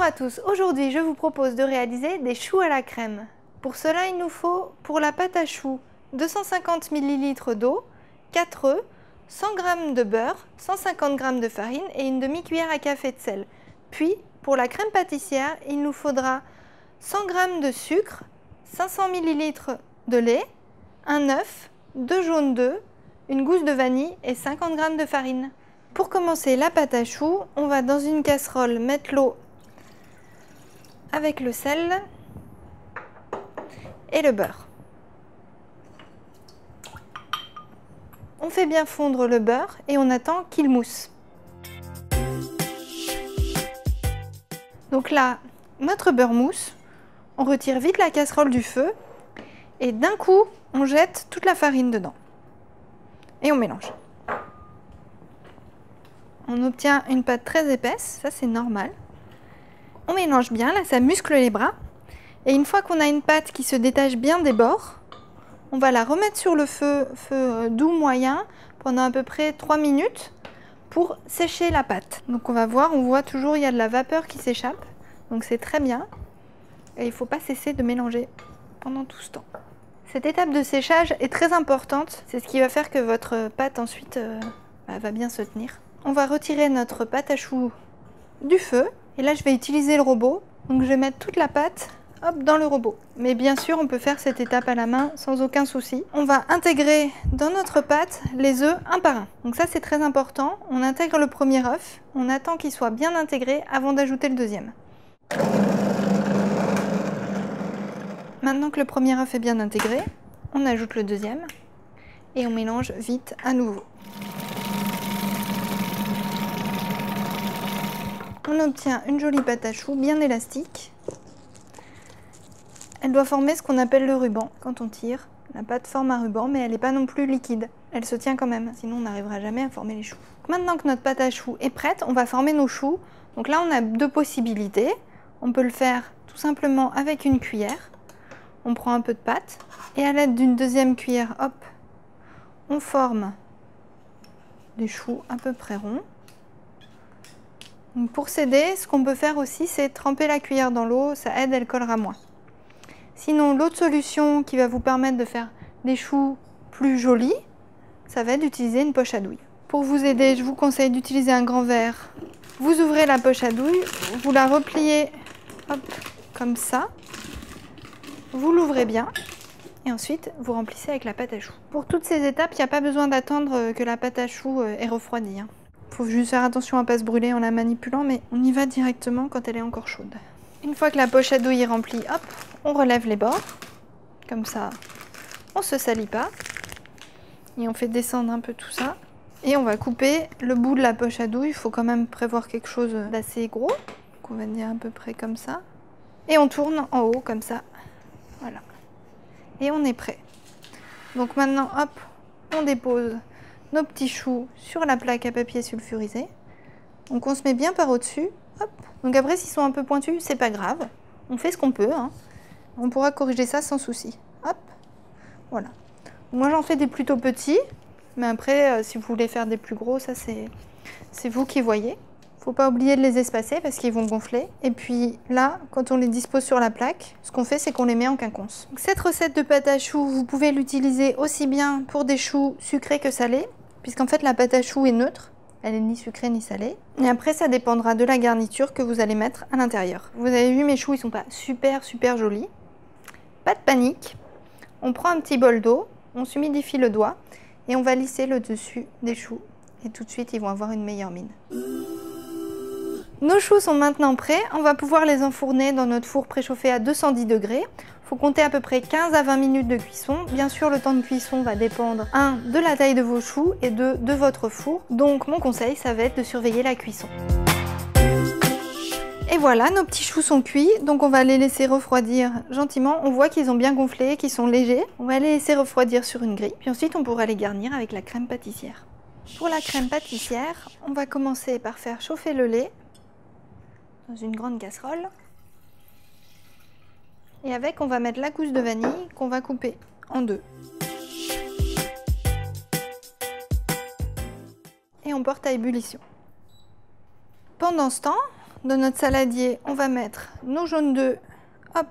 à tous, aujourd'hui je vous propose de réaliser des choux à la crème. Pour cela il nous faut pour la pâte à choux 250 ml d'eau, 4 œufs, 100 g de beurre, 150 g de farine et une demi-cuillère à café de sel. Puis pour la crème pâtissière il nous faudra 100 g de sucre, 500 ml de lait, un œuf, 2 jaunes d'œufs, une gousse de vanille et 50 g de farine. Pour commencer la pâte à choux, on va dans une casserole mettre l'eau avec le sel et le beurre. On fait bien fondre le beurre et on attend qu'il mousse. Donc là, notre beurre mousse, on retire vite la casserole du feu et d'un coup, on jette toute la farine dedans. Et on mélange. On obtient une pâte très épaisse, ça c'est normal. On mélange bien, là ça muscle les bras. Et une fois qu'on a une pâte qui se détache bien des bords, on va la remettre sur le feu doux moyen pendant à peu près 3 minutes pour sécher la pâte. Donc on va voir, on voit toujours il y a de la vapeur qui s'échappe, donc c'est très bien. Et il ne faut pas cesser de mélanger pendant tout ce temps. Cette étape de séchage est très importante, c'est ce qui va faire que votre pâte ensuite va bien se tenir. On va retirer notre pâte à choux du feu. Et là, je vais utiliser le robot. Donc, je vais mettre toute la pâte dans le robot. Mais bien sûr, on peut faire cette étape à la main sans aucun souci. On va intégrer dans notre pâte les œufs un par un. Donc ça, c'est très important. On intègre le premier œuf. On attend qu'il soit bien intégré avant d'ajouter le deuxième. Maintenant que le premier œuf est bien intégré, on ajoute le deuxième. Et on mélange vite à nouveau. On obtient une jolie pâte à choux bien élastique. Elle doit former ce qu'on appelle le ruban. Quand on tire, la pâte forme un ruban, mais elle n'est pas non plus liquide. Elle se tient quand même, sinon on n'arrivera jamais à former les choux. Maintenant que notre pâte à choux est prête, on va former nos choux. Donc là, on a deux possibilités. On peut le faire tout simplement avec une cuillère. On prend un peu de pâte et à l'aide d'une deuxième cuillère, hop, on forme des choux à peu près ronds. Donc pour s'aider, ce qu'on peut faire aussi, c'est tremper la cuillère dans l'eau, ça aide, elle collera moins. Sinon, l'autre solution qui va vous permettre de faire des choux plus jolis, ça va être d'utiliser une poche à douille. Pour vous aider, je vous conseille d'utiliser un grand verre. Vous ouvrez la poche à douille, vous la repliez hop, comme ça, vous l'ouvrez bien et ensuite vous remplissez avec la pâte à choux. Pour toutes ces étapes, il n'y a pas besoin d'attendre que la pâte à choux ait refroidi. Il faut juste faire attention à ne pas se brûler en la manipulant, mais on y va directement quand elle est encore chaude. Une fois que la poche à douille est remplie, hop, on relève les bords. Comme ça, on ne se salit pas. Et on fait descendre un peu tout ça. Et on va couper le bout de la poche à douille. Il faut quand même prévoir quelque chose d'assez gros. Donc on va dire à peu près comme ça. Et on tourne en haut comme ça. Voilà. Et on est prêt. Donc maintenant, hop, on dépose nos petits choux sur la plaque à papier sulfurisé. Donc on se met bien par au-dessus. Donc après, s'ils sont un peu pointus, c'est pas grave. On fait ce qu'on peut. On pourra corriger ça sans souci. Hop, voilà. Moi, j'en fais des plutôt petits. Mais après, si vous voulez faire des plus gros, ça c'est vous qui voyez. Faut pas oublier de les espacer parce qu'ils vont gonfler. Et puis là, quand on les dispose sur la plaque, ce qu'on fait, c'est qu'on les met en quinconce. Donc, cette recette de pâte à choux, vous pouvez l'utiliser aussi bien pour des choux sucrés que salés. Puisqu'en fait la pâte à choux est neutre, elle n'est ni sucrée ni salée. Et après ça dépendra de la garniture que vous allez mettre à l'intérieur. Vous avez vu mes choux, ils sont pas super jolis. Pas de panique, on prend un petit bol d'eau, on s'humidifie le doigt et on va lisser le dessus des choux. Et tout de suite ils vont avoir une meilleure mine. Nos choux sont maintenant prêts, on va pouvoir les enfourner dans notre four préchauffé à 210 degrés. Il faut compter à peu près 15 à 20 minutes de cuisson. Bien sûr, le temps de cuisson va dépendre, 1, de la taille de vos choux et 2, de votre four. Donc mon conseil, ça va être de surveiller la cuisson. Et voilà, nos petits choux sont cuits, donc on va les laisser refroidir gentiment. On voit qu'ils ont bien gonflé, qu'ils sont légers. On va les laisser refroidir sur une grille, puis ensuite on pourra les garnir avec la crème pâtissière. Pour la crème pâtissière, on va commencer par faire chauffer le lait dans une grande casserole. Et avec, on va mettre la gousse de vanille qu'on va couper en deux. Et on porte à ébullition. Pendant ce temps, dans notre saladier, on va mettre nos jaunes d'œufs, hop,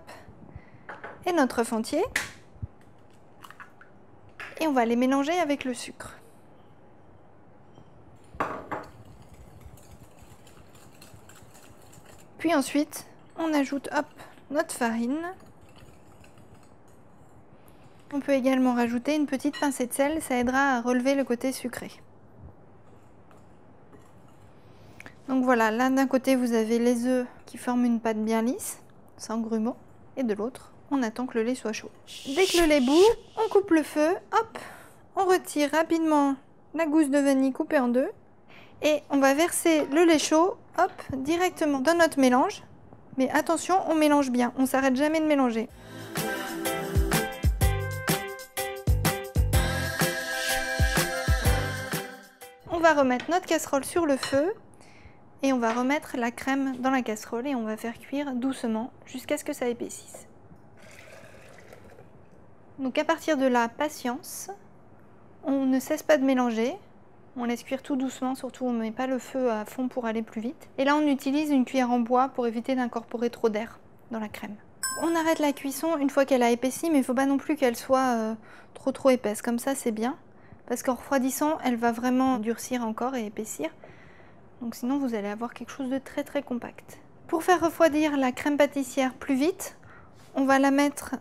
et notre œuf entier. Et on va les mélanger avec le sucre. Puis ensuite, on ajoute, hop, notre farine. On peut également rajouter une petite pincée de sel, ça aidera à relever le côté sucré. Donc voilà, là d'un côté vous avez les œufs qui forment une pâte bien lisse, sans grumeaux, et de l'autre, on attend que le lait soit chaud. Dès que le lait bout, on coupe le feu, hop, on retire rapidement la gousse de vanille coupée en deux, et on va verser le lait chaud, hop, directement dans notre mélange. Mais attention, on mélange bien, on s'arrête jamais de mélanger. On va remettre notre casserole sur le feu et on va remettre la crème dans la casserole et on va faire cuire doucement jusqu'à ce que ça épaississe. Donc à partir de là, patience, on ne cesse pas de mélanger, on laisse cuire tout doucement, surtout on ne met pas le feu à fond pour aller plus vite. Et là on utilise une cuillère en bois pour éviter d'incorporer trop d'air dans la crème. On arrête la cuisson une fois qu'elle a épaissi, mais il ne faut pas non plus qu'elle soit trop épaisse, comme ça c'est bien. Parce qu'en refroidissant, elle va vraiment durcir encore et épaissir. Donc sinon, vous allez avoir quelque chose de très compact. Pour faire refroidir la crème pâtissière plus vite, on va la mettre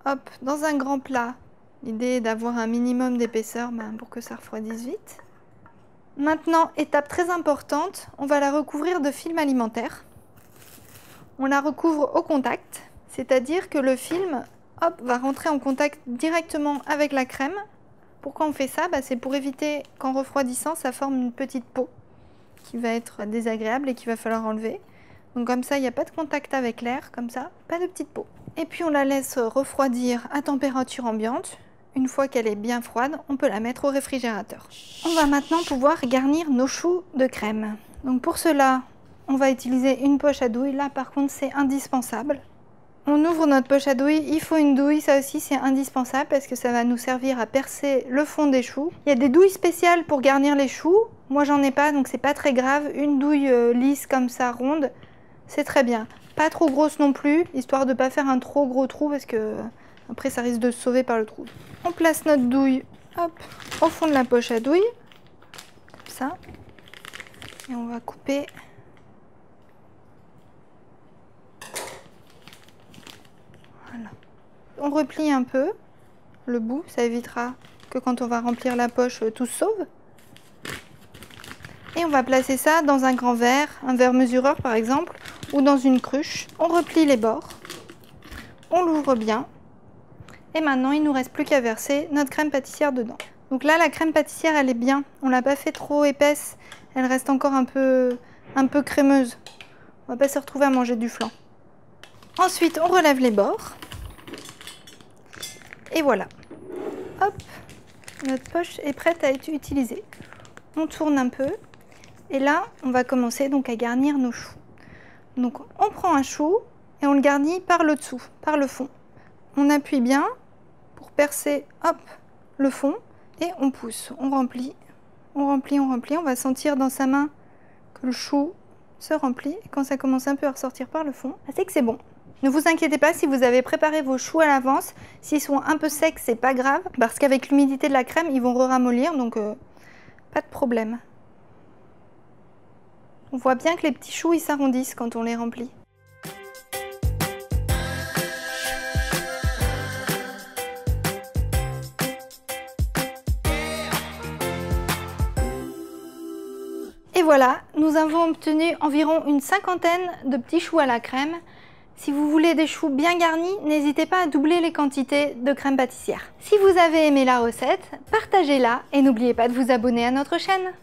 hop, dans un grand plat. L'idée est d'avoir un minimum d'épaisseur pour que ça refroidisse vite. Maintenant, étape très importante, on va la recouvrir de film alimentaire. On la recouvre au contact, c'est-à-dire que le film hop, va rentrer en contact directement avec la crème. Pourquoi on fait ça? C'est pour éviter qu'en refroidissant, ça forme une petite peau qui va être désagréable et qu'il va falloir enlever. Donc comme ça, il n'y a pas de contact avec l'air, comme ça, pas de petite peau. Et puis on la laisse refroidir à température ambiante. Une fois qu'elle est bien froide, on peut la mettre au réfrigérateur. On va maintenant pouvoir garnir nos choux de crème. Donc pour cela, on va utiliser une poche à douille. Là par contre, c'est indispensable. On ouvre notre poche à douille, il faut une douille, ça aussi c'est indispensable parce que ça va nous servir à percer le fond des choux. Il y a des douilles spéciales pour garnir les choux, moi j'en ai pas donc c'est pas très grave. Une douille lisse comme ça, ronde, c'est très bien. Pas trop grosse non plus, histoire de ne pas faire un trop gros trou parce que après ça risque de se sauver par le trou. On place notre douille hop, au fond de la poche à douille, comme ça, et on va couper. Voilà. On replie un peu le bout, ça évitera que quand on va remplir la poche, tout se sauve. Et on va placer ça dans un grand verre, un verre mesureur par exemple, ou dans une cruche. On replie les bords, on l'ouvre bien. Et maintenant, il ne nous reste plus qu'à verser notre crème pâtissière dedans. Donc là, la crème pâtissière, elle est bien. On ne l'a pas fait trop épaisse, elle reste encore un peu crémeuse. On ne va pas se retrouver à manger du flan. Ensuite, on relève les bords. Et voilà. Hop, notre poche est prête à être utilisée. On tourne un peu. Et là, on va commencer donc à garnir nos choux. Donc, on prend un chou et on le garnit par le dessous, par le fond. On appuie bien pour percer, hop, le fond. Et on pousse, on remplit, on remplit, on remplit. On va sentir dans sa main que le chou se remplit. Et quand ça commence un peu à ressortir par le fond, c'est que c'est bon. Ne vous inquiétez pas si vous avez préparé vos choux à l'avance. S'ils sont un peu secs, c'est pas grave, parce qu'avec l'humidité de la crème, ils vont ramollir, donc pas de problème. On voit bien que les petits choux, ils s'arrondissent quand on les remplit. Et voilà, nous avons obtenu environ une cinquantaine de petits choux à la crème. Si vous voulez des choux bien garnis, n'hésitez pas à doubler les quantités de crème pâtissière. Si vous avez aimé la recette, partagez-la et n'oubliez pas de vous abonner à notre chaîne.